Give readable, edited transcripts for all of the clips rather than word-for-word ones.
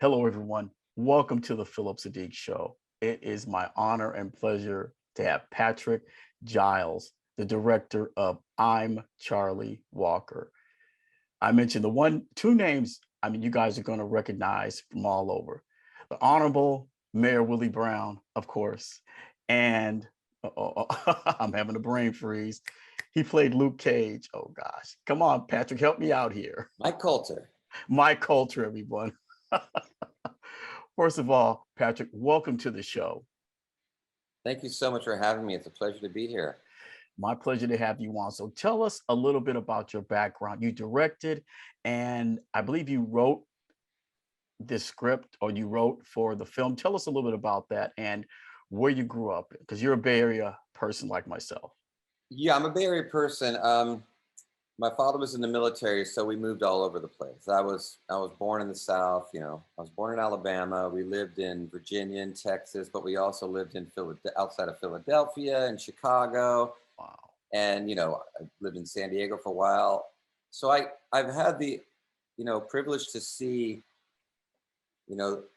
Hello, everyone. Welcome to the Phillip Siddiq Show. It is my honor and pleasure to have Patrick Gilles, the director of I'm Charlie Walker. I mentioned two names, you guys are going to recognize from all over. The Honorable Mayor Willie Brown, of course, and I'm having a brain freeze. He played Luke Cage. Oh, gosh. Come on, Patrick, help me out here. Mike Colter. Mike Colter, everyone. First of all, Patrick, welcome to the show. Thank you so much for having me. It's a pleasure to be here. My pleasure to have you on. So tell us a little bit about your background. You directed, and I believe you wrote this script or you wrote for the film. Tell us a little bit about that and where you grew up, because you're a Bay Area person like myself. Yeah, I'm a Bay Area person. My father was in the military, so we moved all over the place. I was born in the South. I was born in Alabama. We lived in Virginia and Texas, but we also lived in outside of Philadelphia and Chicago. Wow. And I lived in San Diego for a while. So I've had the privilege to see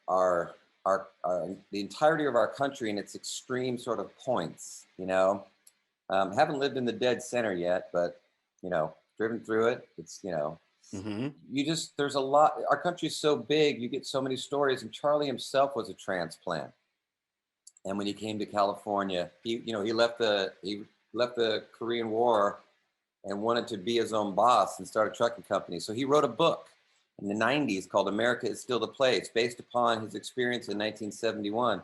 our the entirety of our country in its extreme sort of points. Haven't lived in the dead center yet, but driven through it. It's there's a lot. Our country's so big, you get so many stories. And Charlie himself was a transplant, and when he came to California, he left the Korean War and wanted to be his own boss and start a trucking company. So he wrote a book in the 90s called America is Still the Place, based upon his experience in 1971.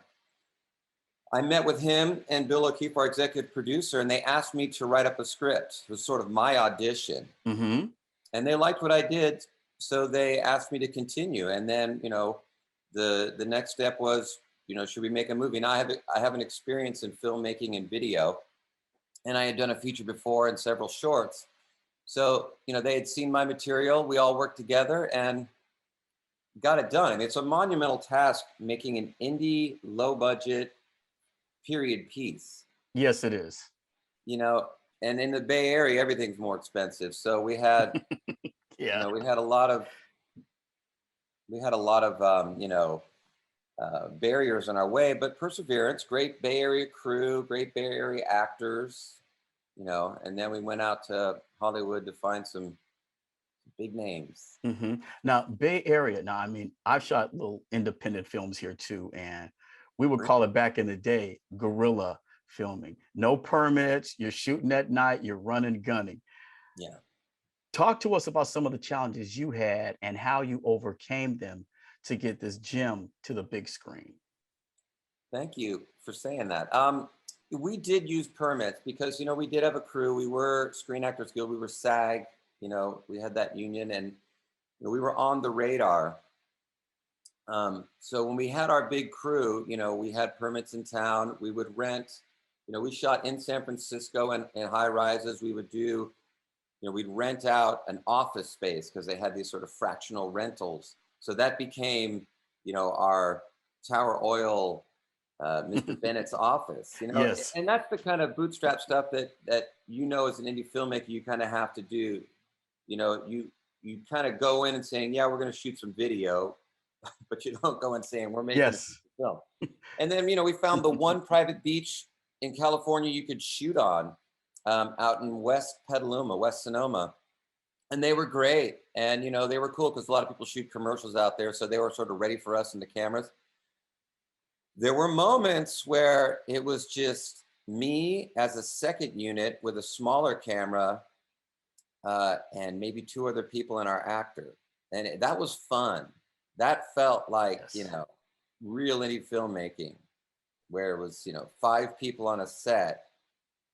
I met with him and Bill O'Keefe, our executive producer, and they asked me to write up a script. It was sort of my audition. Mm-hmm. And they liked what I did, so they asked me to continue. And then, the next step was, should we make a movie? Now I have an experience in filmmaking and video, and I had done a feature before and several shorts. So, they had seen my material. We all worked together and got it done. I mean, it's a monumental task making an indie, low budget, period piece. Yes, it is. And in the Bay Area, everything's more expensive. So we had, Yeah. we had a lot of barriers in our way, but perseverance, great Bay Area crew, great Bay Area actors, and then we went out to Hollywood to find some big names. Mm-hmm. Now, Bay Area. Now, I've shot little independent films here too, and we would call it back in the day guerrilla filming. No permits. You're shooting at night. You're running, gunning. Yeah. Talk to us about some of the challenges you had and how you overcame them to get this gem to the big screen. Thank you for saying that. We did use permits because, we did have a crew. We were Screen Actors Guild. We were SAG. We had that union, and we were on the radar. So when we had our big crew, we had permits in town. We would rent. We shot in San Francisco and high rises. We would do, we'd rent out an office space because they had these sort of fractional rentals. So that became, our Tower Oil, Mr. Bennett's office, Yes. And that's the kind of bootstrap stuff that as an indie filmmaker, you kind of have to do. You kind of go in and saying, yeah, we're going to shoot some video, but you don't go in saying we're making a film. And then, we found the one private beach in California you could shoot on, out in West Petaluma, West Sonoma. And they were great. And, they were cool because a lot of people shoot commercials out there. So they were sort of ready for us and the cameras. There were moments where it was just me as a second unit with a smaller camera, and maybe two other people and our actor. And that was fun. That felt like, real indie filmmaking, where it was, 5 people on a set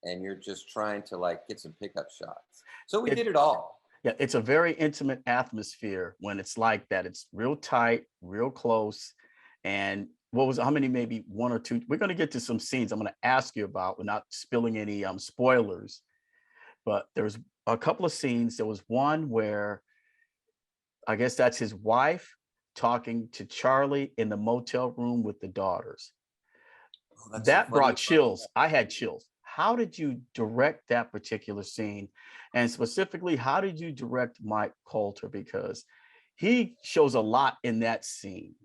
and you're just trying to get some pickup shots. So we did it all. Yeah, it's a very intimate atmosphere when it's like that. It's real tight, real close. And how many, maybe 1 or 2, we're going to get to some scenes I'm going to ask you about without spilling any spoilers. But there's a couple of scenes. There was one where I guess that's his wife talking to Charlie in the motel room with the daughters. That brought chills. I had chills. How did you direct that particular scene? And specifically, how did you direct Mike Colter? Because he shows a lot in that scene.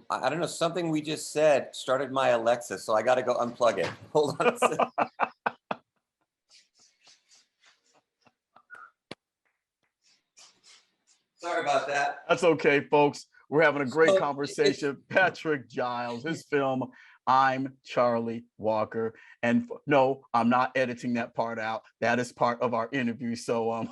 I don't know, something we just said started my Alexa, so I got to go unplug it. Hold on a second. Sorry about that. That's okay, folks. We're having a great So conversation. Patrick Giles, his film, I'm Charlie Walker. And no, I'm not editing that part out. That is part of our interview. So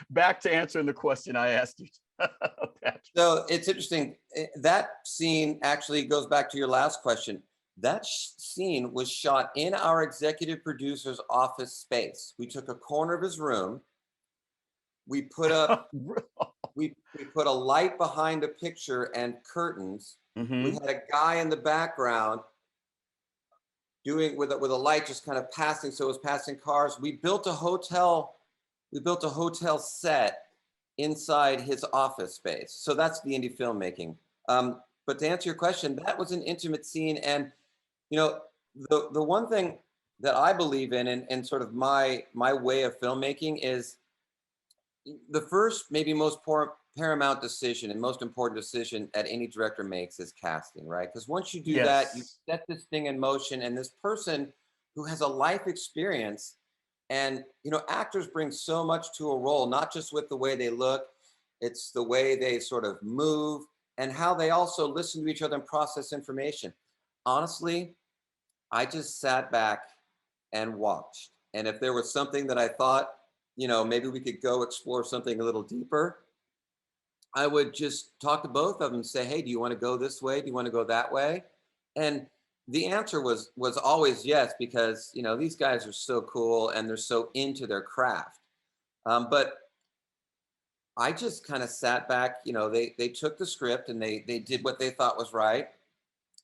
back to answering the question I asked you. Patrick. So it's interesting. That scene actually goes back to your last question. That scene was shot in our executive producer's office space. We took a corner of his room. We put up, we put a light behind a picture and curtains. We had a guy in the background doing with a light just kind of passing, so it was passing cars. We built a hotel set inside his office space. So that's the indie filmmaking. But to answer your question, that was an intimate scene. And you know, the one thing that I believe in and sort of my way of filmmaking is the first, maybe most paramount decision and most important decision that any director makes is casting, right? Because once you do that, you set this thing in motion, and this person who has a life experience, and you know, actors bring so much to a role, not just with the way they look, it's the way they sort of move and how they also listen to each other and process information. Honestly, I just sat back and watched. And if there was something that I thought, you know, maybe we could go explore something a little deeper, I would just talk to both of them and say, hey, do you want to go this way? Do you want to go that way? And the answer was always yes, because, you know, these guys are so cool and they're so into their craft. But I just kind of sat back, you know, they took the script and they did what they thought was right.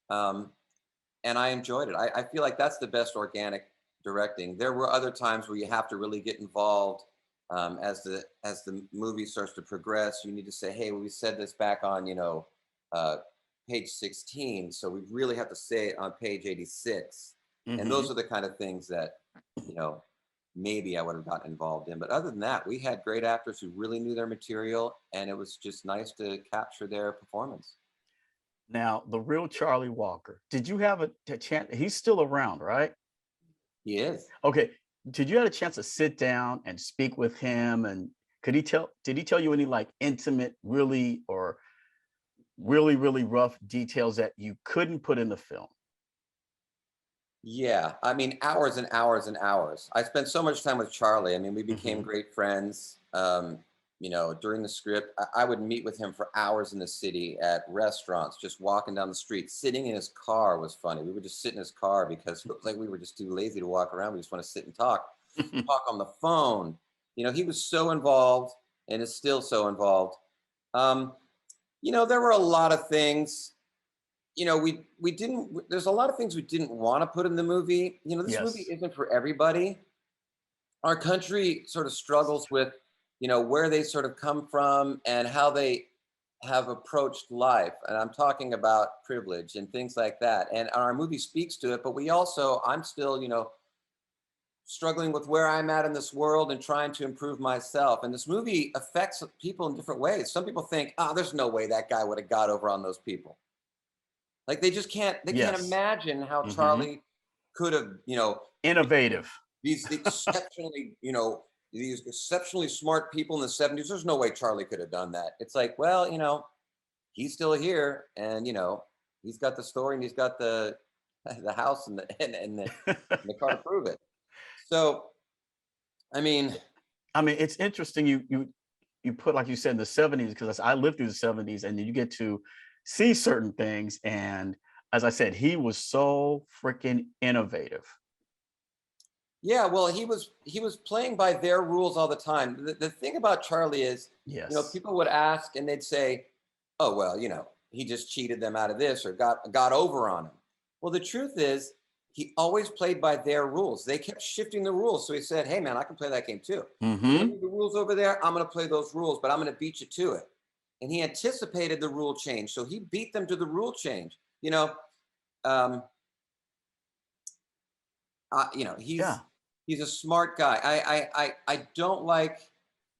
And I enjoyed it. I feel like that's the best organic directing. There were other times where you have to really get involved as the movie starts to progress. You need to say, hey, well, we said this back on, you know, page 16, so we really have to say it on page 86. And those are the kind of things that, you know, maybe I would have gotten involved in. But other than that, we had great actors who really knew their material, and it was just nice to capture their performance. Now, the real Charlie Walker, did you have a chance? He's still around, right? He is. Okay. Did you have a chance to sit down and speak with him? And did he tell you any like intimate, really, or really, really rough details that you couldn't put in the film? Yeah, I mean, hours and hours and hours. I spent so much time with Charlie. I mean, we became great friends. You know, during the script, I would meet with him for hours in the city at restaurants, just walking down the street. Sitting in his car was funny. We would just sit in his car because it looked like we were just too lazy to walk around. We just want to sit and talk on the phone. You know, he was so involved and is still so involved. You know, there were a lot of things, you know, we didn't, there's a lot of things we didn't want to put in the movie. You know, this movie isn't for everybody. Our country sort of struggles with, you know, where they sort of come from and how they have approached life. And I'm talking about privilege and things like that. And our movie speaks to it, but we also, I'm still, you know, struggling with where I'm at in this world and trying to improve myself. And this movie affects people in different ways. Some people think, oh, there's no way that guy would have got over on those people. Like they just can't, they can't imagine how Charlie could have, you know, innovative. These exceptionally, you know, these exceptionally smart people in the 70s. There's no way Charlie could have done that. It's like, well, you know, he's still here, and you know, he's got the story and he's got the house and the car to prove it. So, I mean, it's interesting. You put, like you said, in the 70s, because I lived through the 70s, and then you get to see certain things. And as I said, he was so freaking innovative. Yeah, well, he was playing by their rules all the time. The thing about Charlie is, you know, people would ask and they'd say, oh, well, you know, he just cheated them out of this or got over on him. Well, the truth is, he always played by their rules. They kept shifting the rules. So he said, hey, man, I can play that game too. The rules over there, I'm going to play those rules, but I'm going to beat you to it. And he anticipated the rule change. So he beat them to the rule change. You know, he's a smart guy. I don't like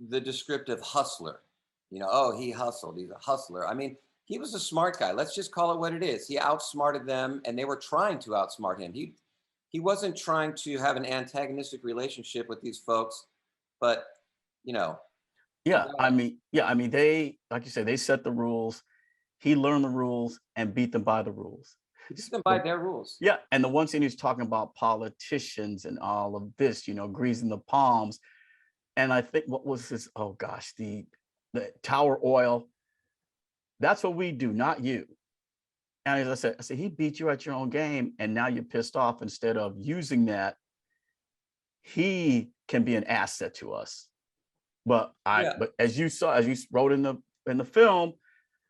the descriptive hustler. You know, oh, he hustled. He's a hustler. I mean, he was a smart guy. Let's just call it what it is. He outsmarted them, and they were trying to outsmart him. He wasn't trying to have an antagonistic relationship with these folks, but you know, Yeah, I mean, they, like you said, they set the rules. He learned the rules and beat them by the rules. he beat them by their rules. Yeah, and the one scene he's talking about politicians and all of this, you know, greasing the palms. And I think what was this? Oh gosh, the Tower Oil. That's what we do, not you. And as I said, he beat you at your own game, and now you're pissed off. Instead of using that, he can be an asset to us. But but as you saw, as you wrote in the film,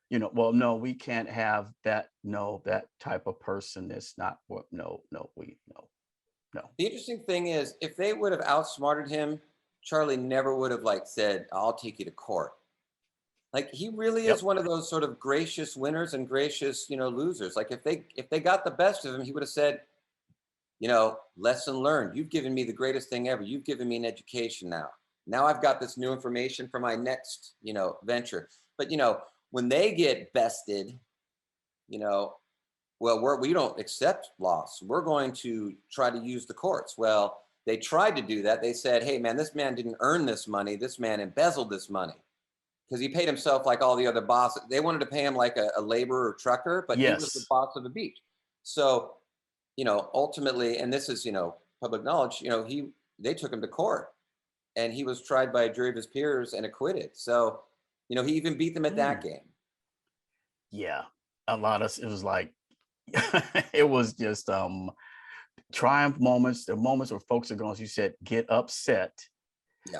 you know, well, no, we can't have that. No, that type of person is not what. No. The interesting thing is, if they would have outsmarted him, Charlie never would have like said, "I'll take you to court." Like he really is one of those sort of gracious winners and gracious, you know, losers. Like if they got the best of him, he would have said, you know, lesson learned. You've given me the greatest thing ever. You've given me an education now. Now I've got this new information for my next, you know, venture. But you know, when they get bested, you know, well, we don't accept loss. We're going to try to use the courts. Well, they tried to do that. They said, hey man, this man didn't earn this money. This man embezzled this money. Because he paid himself like all the other bosses. They wanted to pay him like a laborer or trucker, but he was the boss of the beach. So, you know, ultimately, and this is, you know, public knowledge, you know, they took him to court and he was tried by a jury of his peers and acquitted. So, you know, he even beat them at that game. Yeah, a lot of, it was like, it was just triumph moments, the moments where folks are going, as you said, get upset.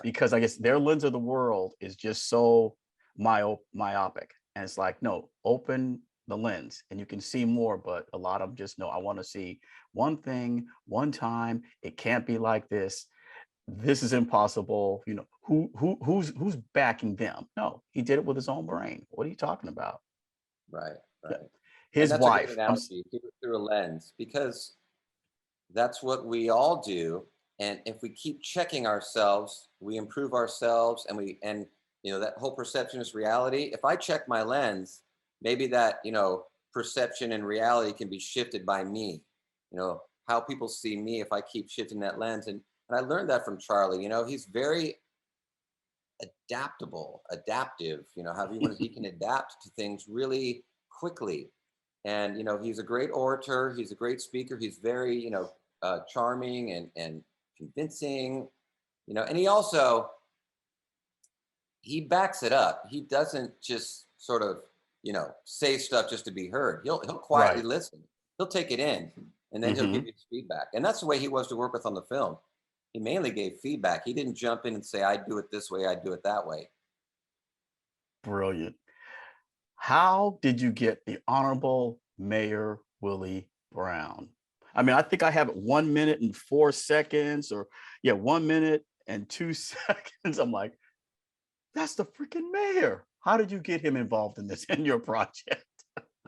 Because I guess their lens of the world is just so myopic. And it's like, no, open the lens and you can see more. But a lot of them just know, I want to see one thing, one time. It can't be like this. This is impossible. You know, who's backing them? No, he did it with his own brain. What are you talking about? Right. His wife. A good analogy, through a lens, because that's what we all do. And if we keep checking ourselves, we improve ourselves, and you know, that whole perception is reality. If I check my lens, maybe that, you know, perception and reality can be shifted by me, you know, how people see me if I keep shifting that lens. And I learned that from Charlie. You know, he's very adaptive, you know, he can adapt to things really quickly. And, you know, he's a great orator. He's a great speaker. He's very, you know, charming and convincing, you know, and he backs it up. He doesn't just sort of, you know, say stuff just to be heard. He'll quietly listen. He'll take it in, and then he'll give you his feedback. And that's the way he was to work with on the film. He mainly gave feedback. He didn't jump in and say, I do it this way, I do it that way. Brilliant. How did you get the Honorable Mayor Willie Brown? I mean, I think I have it 1 minute and 4 seconds, or 1 minute and 2 seconds. I'm like, that's the freaking mayor. How did you get him involved in this, in your project?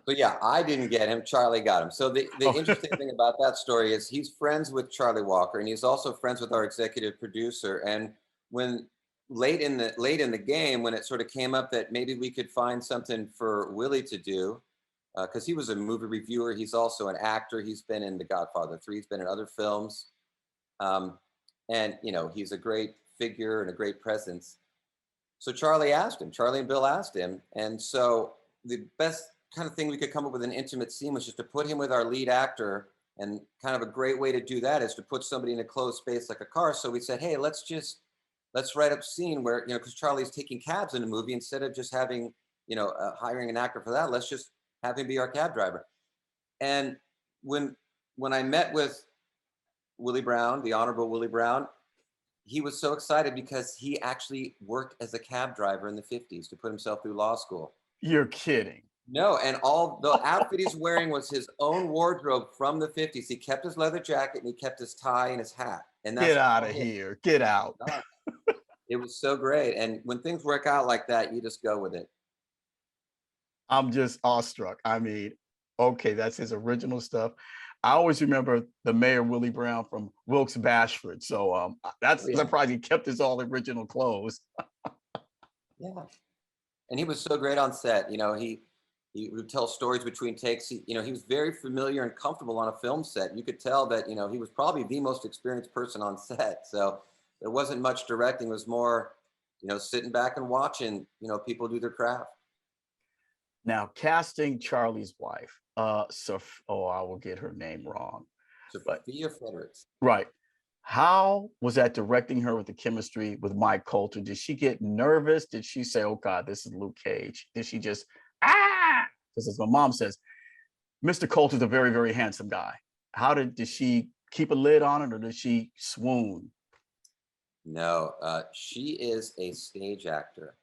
So yeah, I didn't get him. Charlie got him. So the interesting thing about that story is he's friends with Charlie Walker, and he's also friends with our executive producer. And when late in the game, when it sort of came up that maybe we could find something for Willie to do, because he was a movie reviewer. He's also an actor. He's been in The Godfather 3. He's been in other films. And, you know, he's a great figure and a great presence. So Charlie and Bill asked him. And so the best kind of thing we could come up with an intimate scene was just to put him with our lead actor. And kind of a great way to do that is to put somebody in a closed space like a car. So we said, hey, let's write up a scene where, you know, because Charlie's taking cabs in the movie, instead of just having, you know, hiring an actor for that, let's just have him be our cab driver. And when I met with Willie Brown, the Honorable Willie Brown, he was so excited because he actually worked as a cab driver in the 50s to put himself through law school. You're kidding. No, and all the outfit he's wearing was his own wardrobe from the 50s. He kept his leather jacket and he kept his tie and his hat. And that's get out of here. Get out. It was so great. And when things work out like that, you just go with it. I'm just awestruck. I mean, okay, that's his original stuff. I always remember the mayor Willie Brown from Wilkes Bashford. So that's surprised he kept his all original clothes. Yeah. And he was so great on set. You know, he He would tell stories between takes. He was very familiar and comfortable on a film set. You could tell that, he was probably the most experienced person on set. So there wasn't much directing. It was more, sitting back and watching, people do their craft. Now, casting Charlie's wife, I will get her name wrong. Safiya Fredericks. Right. How was that directing her with the chemistry with Mike Colter? Did she get nervous? Did she say, "Oh God, this is Luke Cage"? Did she just Because as my mom says, Mr. Colter's a very, very handsome guy. Did she keep a lid on it, or did she swoon? No, she is a stage actor.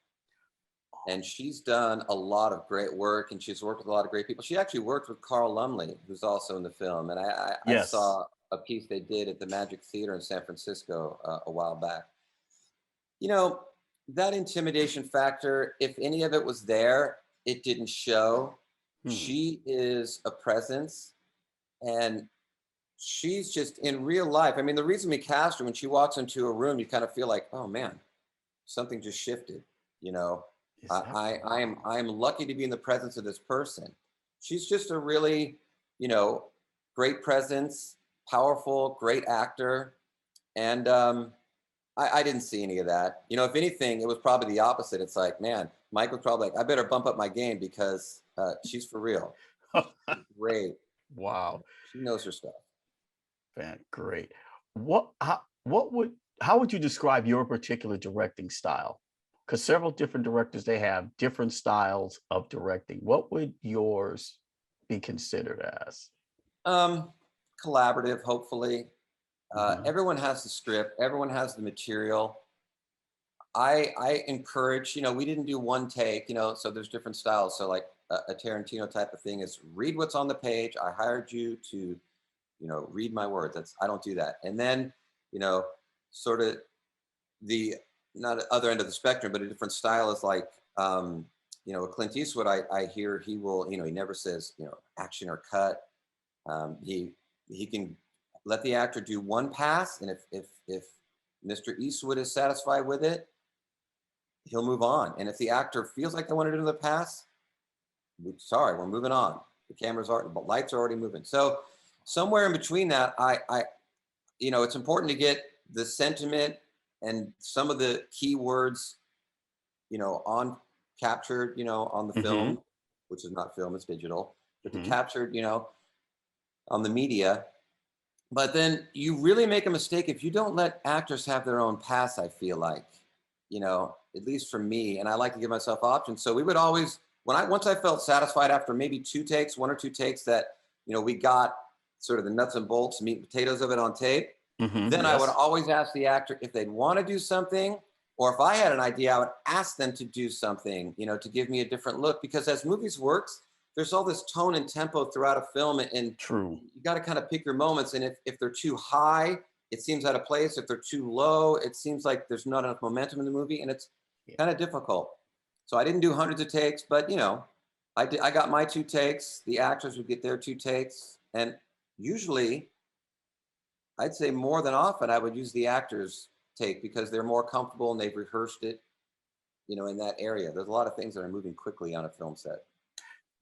And she's done a lot of great work, and she's worked with a lot of great people. She actually worked with Carl Lumbly, who's also in the film. And I saw a piece they did at the Magic Theater in San Francisco a while back. That intimidation factor, if any of it was there, it didn't show. She is a presence, and she's just in real life. I mean, the reason we cast her, when she walks into a room, you kind of feel like, oh man, something just shifted, I am lucky to be in the presence of this person. She's just a really, great presence, powerful, great actor. And I didn't see any of that. If anything, it was probably the opposite. It's like, man, Mike was probably like, I better bump up my game because she's for real. She's great. Wow. She knows her stuff. Great. How would you describe your particular directing style? Because several different directors, they have different styles of directing. What would yours be considered as? Collaborative, hopefully. Everyone has the script. Everyone has the material. I encourage, we didn't do one take, so there's different styles. So like a Tarantino type of thing is read what's on the page. I hired you to, read my words. I don't do that. And then, sort of the, not other end of the spectrum, but a different style is like, with Clint Eastwood, I hear he will, he never says, action or cut. He can let the actor do one pass, and if Mr. Eastwood is satisfied with it, he'll move on. And if the actor feels like they want to do another pass, we're moving on. The lights are already moving. So somewhere in between that, it's important to get the sentiment and some of the key words, on captured, on the film, which is not film, it's digital, but captured, on the media. But then you really make a mistake if you don't let actors have their own pass, I feel like, at least for me, and I like to give myself options. So we would always, once I felt satisfied after maybe one or two takes that, we got sort of the nuts and bolts, meat and potatoes of it on tape, then I would always ask the actor if they'd want to do something, or if I had an idea, I would ask them to do something, to give me a different look. Because as movies works, there's all this tone and tempo throughout a film, and True. You got to kind of pick your moments. And if they're too high, it seems out of place. If they're too low, it seems like there's not enough momentum in the movie, and it's kind of difficult. So I didn't do hundreds of takes, but I got my 2 takes. The actors would get their 2 takes, and usually, I'd say more than often, I would use the actors' take because they're more comfortable and they've rehearsed it, in that area. There's a lot of things that are moving quickly on a film set.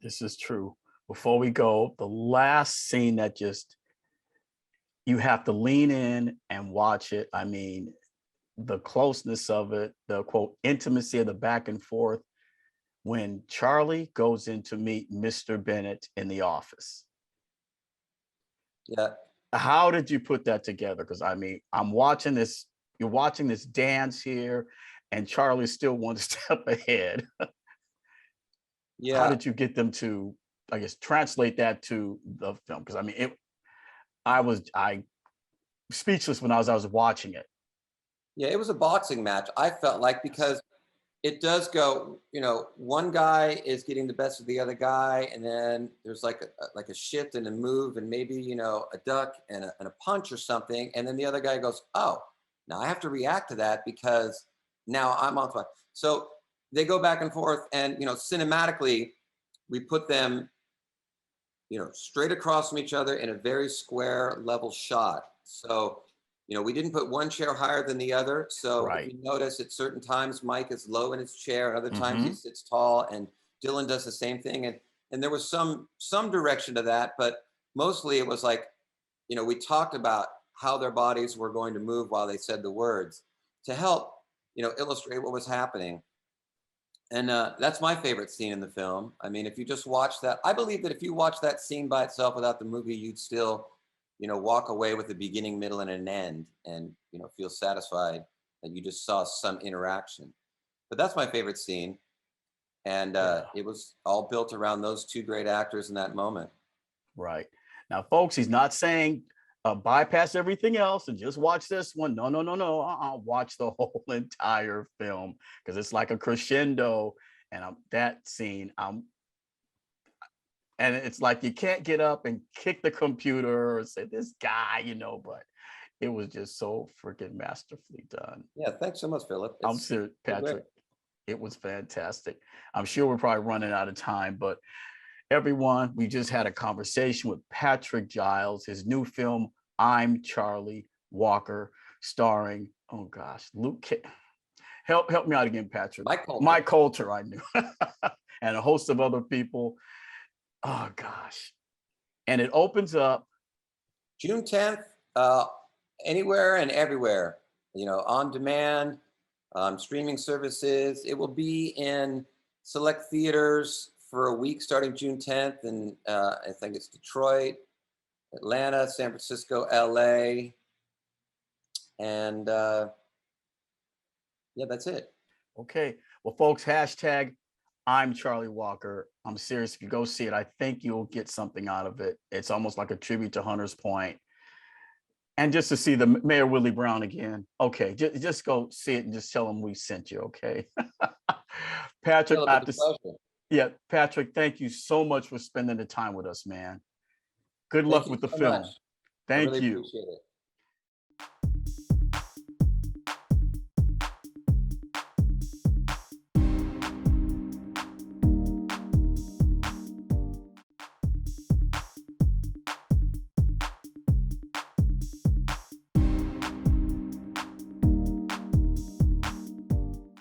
This is true. Before we go, the last scene that you have to lean in and watch it. I mean, the closeness of it, the quote, intimacy of the back and forth, when Charlie goes in to meet Mr. Bennett in the office. Yeah. How did you put that together? Because I mean, you're watching this dance here, and Charlie's still one step ahead. Yeah. How did you get them to, I guess, translate that to the film? Because I mean, I speechless when I was watching it. Yeah, it was a boxing match, I felt like, because it does go, one guy is getting the best of the other guy, and then there's like a shift and a move, and maybe, a duck and a punch or something. And then the other guy goes, oh, now I have to react to that because now I'm on fire. So they go back and forth, and, cinematically, we put them, straight across from each other in a very square level shot. So, we didn't put one chair higher than the other. So Right. If you notice, at certain times, Mike is low in his chair, and other times he sits tall, and Dylan does the same thing. And and there was some direction to that, but mostly it was like, you know, we talked about how their bodies were going to move while they said the words to help, you know, illustrate what was happening. And that's my favorite scene in the film. I mean, if you just watch that, I believe that if you watch that scene by itself without the movie, you'd still, you know, walk away with a beginning, middle, and an end, and, you know, feel satisfied that you just saw some interaction. But that's my favorite scene. And it was all built around those two great actors in that moment. Right. Now, folks, he's not saying bypass everything else and just watch this one. No, no, no, no. Watch the whole entire film, because it's like a crescendo. And that scene, and it's like you can't get up and kick the computer or say this guy, you know, but it was just so freaking masterfully done. Yeah, thanks so much, Phillip. I'm serious, Patrick. It was fantastic. I'm sure we're probably running out of time, but everyone, we just had a conversation with Patrick Gilles, his new film, I'm Charlie Walker, starring, oh gosh, help me out again, Patrick. Mike Colter, I knew, and a host of other people. Oh gosh. And it opens up June 10th, anywhere and everywhere, you know, on demand, streaming services. It will be in select theaters for a week starting June 10th. And I think it's Detroit, Atlanta, San Francisco, LA. And yeah, that's it. Okay. Well, folks, hashtag I'm Charlie Walker. I'm serious. If you go see it, I think you'll get something out of it. It's almost like a tribute to Hunter's Point. And just to see the Mayor Willie Brown again. Okay, just go see it and just tell them we sent you, okay? Patrick, Patrick, thank you so much for spending the time with us, man. Good luck with the film. Thank you. Appreciate it.